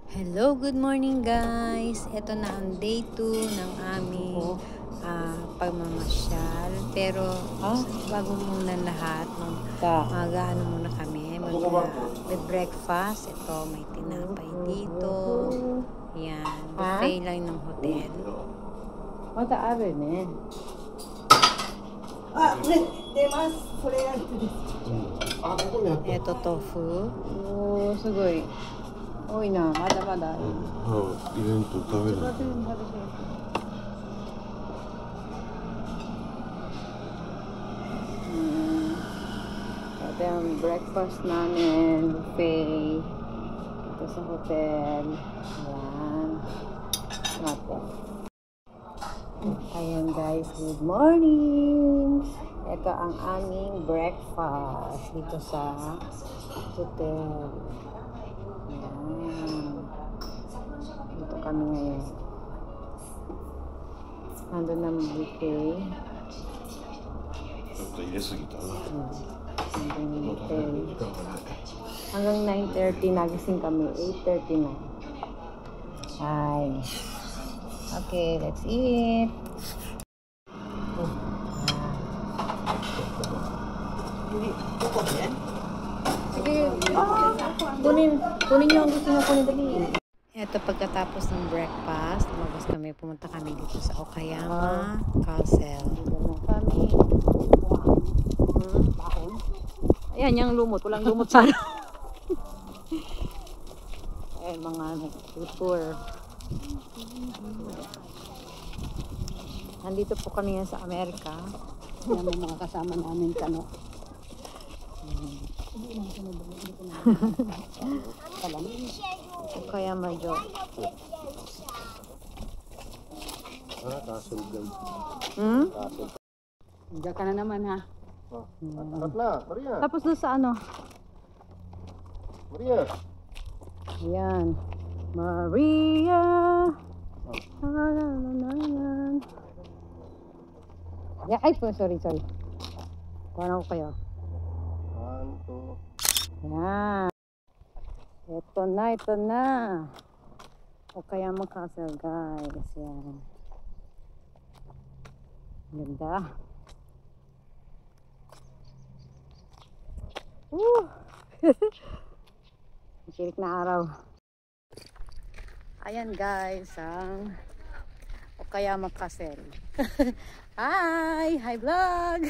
Hello, good morning guys. Ito na ang day 2 ng aming pagmamasyal. Pero bago muna lahat, mag-ano muna kami, mag-breakfast. Ito, may tinapay dito. Yan, buffet lang ng hotel. Ito tofu. すごい多いな、まだまだ。入れんと食べない。Ito yung breakfast namin, buffet. Ito sa hotel. Ayan. Natin. Ayan guys, good morning! Ito ang aming breakfast dito sa hotel. Ayan. Dito kami ngayon. Nandun ang buffet. ちょっと入れすぎたな。 Nandun ang buffet. Hanggang 9:30 nagising kami. 8:30 na. Ay. Okay, let's eat. Sige. Kunin yung gusto nyo kunin dali. Ito, pagkatapos ng breakfast, lumabas kami, pumunta kami dito sa Okayama Castle. Kami. Ayan, yung lumot. Walang lumot sana. Ayan, mga tour. Nandito po kami sa Amerika. Yan ang mga kasama namin kano. Okayama Jo. Diyan ka na naman ha. Harap na, Maria. Tapos doon sa ano? Maria. Ayan. Maria. Yeah, ay po, sorry. Kuha ko kayo. 1, 2. Ayan. Ito na. Okayama Castle, guys. Ayan. Ganda. Sirik na araw. Ayan guys, ang Okayama Castle. Hi vlog.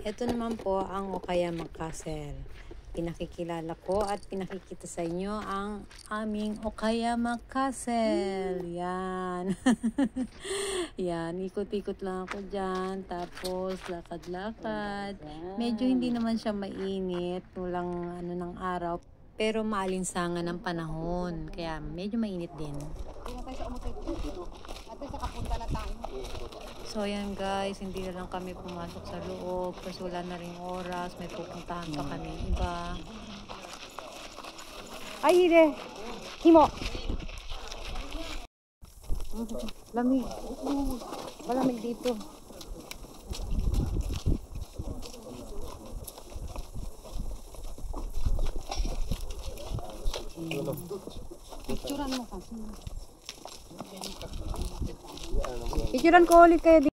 Ito naman po ang Okayama Castle. Pinakikilala ko at pinakikita sa inyo ang aming Okayama Castle. Yan. Yan, ikot-ikot lang ako dyan. Tapos, lakad-lakad. Medyo hindi naman siya mainit. Walang ano ng araw. Pero maalinsangan ng panahon. Kaya medyo mainit din. So ayan guys, hindi na lang kami pumasok sa loob kasi wala na rin oras, may pupuntahan pa kami iba. Ay, hire. Himo. Lamig. Malamig dito. Picturean mo kasi. Picturean ko ulit kayo dito.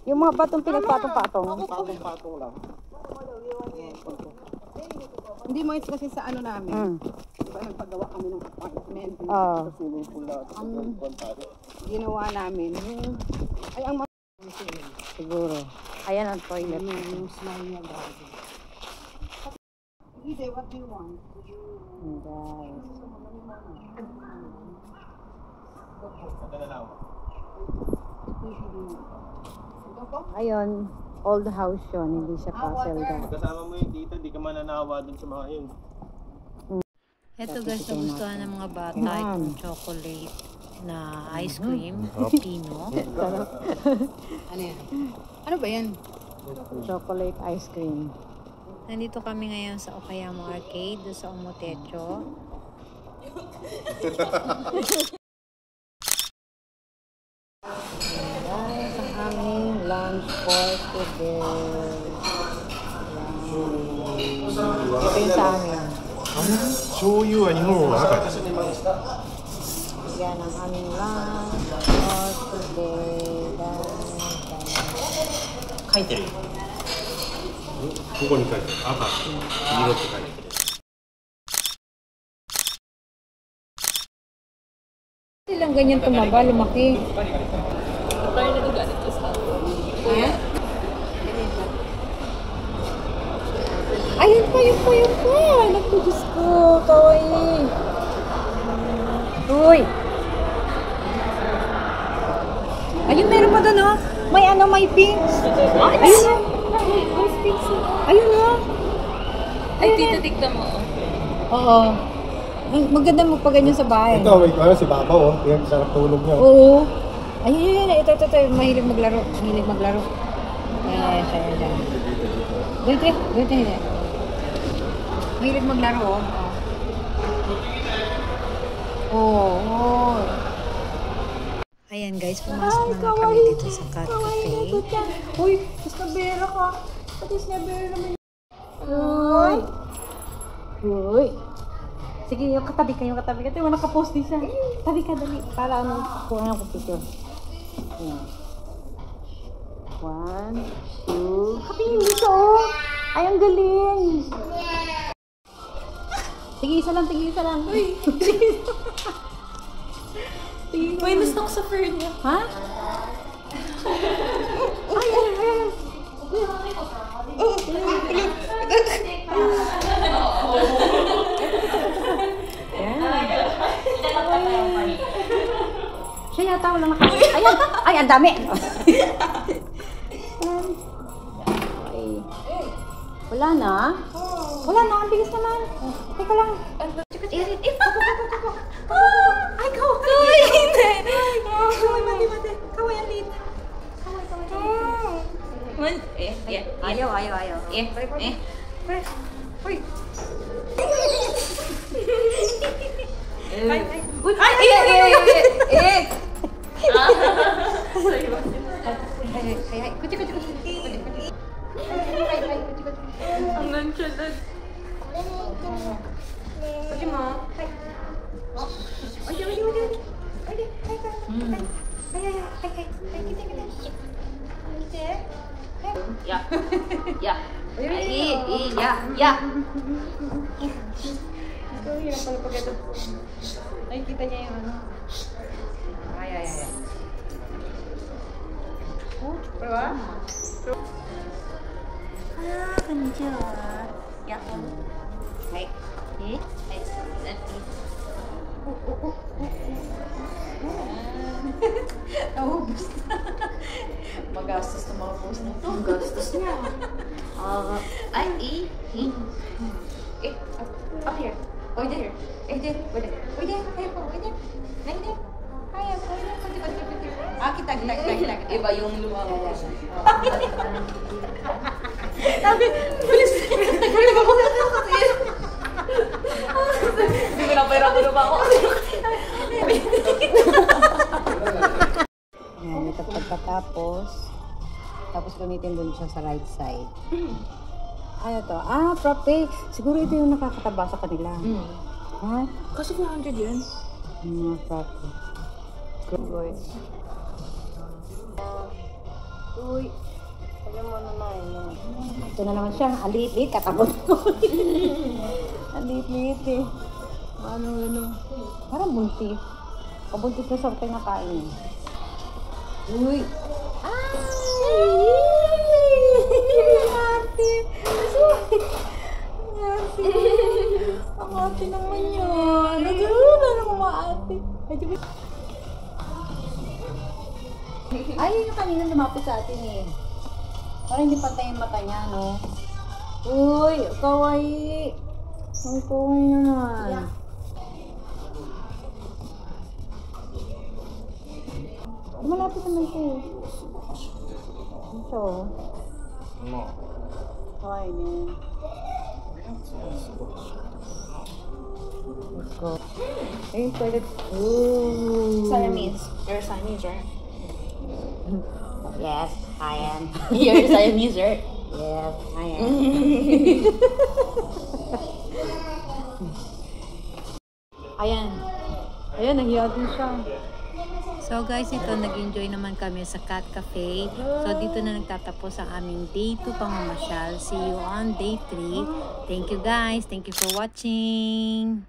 Yung mga patong pinagpatong-patong. Patong-patong lang. Hindi mo kasi sa ano namin. Diba nagpagawa kami ng apartment. Swimming pool na. Ginawa namin. Ay, ang mga Siguro. Ayan ang toilet. yung smile niya grabe. Ide, what do you want? Guys. Ayun, old house yun, hindi siya castle guys. Kasama mo yung dito, di ka mananawa dun sa mga yun. Ito guys, nagustuhan ng mga bata itong chocolate na ice cream, Pino. Ano yan? Ano ba yan? Chocolate ice cream. Nandito kami ngayon sa Okayama Arcade, doon sa Omotecho. Guys, ang aming for today. Ito yung sa amin. 醤油は日本はなかった。 Yan ang aming lunch for today. 書いてるよ。ここに書いてる。赤、黄色って書いてる。 Silang ganyan tumaba, lumaki. Ha? Ayun pa, yun pa. Naku, Diyos ko, kawaii. Uy. Ayun, meron pa doon, oh. May ano, may pinks. Ayun, oh. Ayun, oh. Ay, tita, tignan mo. Oo. Maganda magpaganyan sa bahay. Ito, may ano si Papa oh. Yan, sarap tulog niya. Oo. Ayun, ito. Mahilig maglaro. Ayan, siya. Ganito. Mahilig maglaro, oh. Oh. Ayan guys, pumasok na kami dito sa Cat Cafe. Uy, snabera ka. Pati snabera naman. Uy. Sige, yung katabi ka. Ito, nakapost din siya. Tabi ka, dali. Para ano, kuha ko picture. Ayan. 1, 2. Kapingin dito, oh. Ay, ang galing. Sige, isa lang. Uy. Uy, nastak sa fur niya. Ha? Ay. Siya yata wala Ayan! Ay, ang dami! Wala na? Ang bilis naman. Teka lang. Ay, kaway! Hindi! Kaway, kaway ang lit. Ayaw. Uy! Ang nonchalant. Pwede mo? Ay, kita niya yung ano. Ay. Diba? Kanja. Ay. Naubos na. Magastos na mga post na to. Gastos niya. Up here. Wait there. Pwede. Kita. Iba yung lumabas. Sabi, bilis. Hindi ko na pera ba ako? Yan, ito pagkatapos. Tapos gamitin dun siya sa right side. Ano to? Frappe. Siguro ito yung nakakataba sa kanila. Ha? Kasi 400 yan. Frappe. Good. Uy. Alam mo naman. Ito na naman siya. Alit-lit. Katabot ko. Alit-lit eh. Ano. Parang buntis. Pabuntis na sa pinakain. Uy. Ang ate naman yun. Nagulala na mga ate. Ay, yung kanina lumapit sa atin eh. Parang hindi patay yung mata niya, no? Uy, kawaii. Ang kawaii naman. Malapit naman ito eh. Ito. Kawaii niya. Let's go. Ay, pwede. Ooh. Siamese. They're Siamese, right? Yes, I am. You're a Siamese, right? Yes, I am. Ayan. Ayan, nahiya din siya. So guys, ito, nag-enjoy naman kami sa Cat Cafe. So dito na nagtatapos ang aming day 2 pamamasyal. See you on day 3. Thank you guys. Thank you for watching.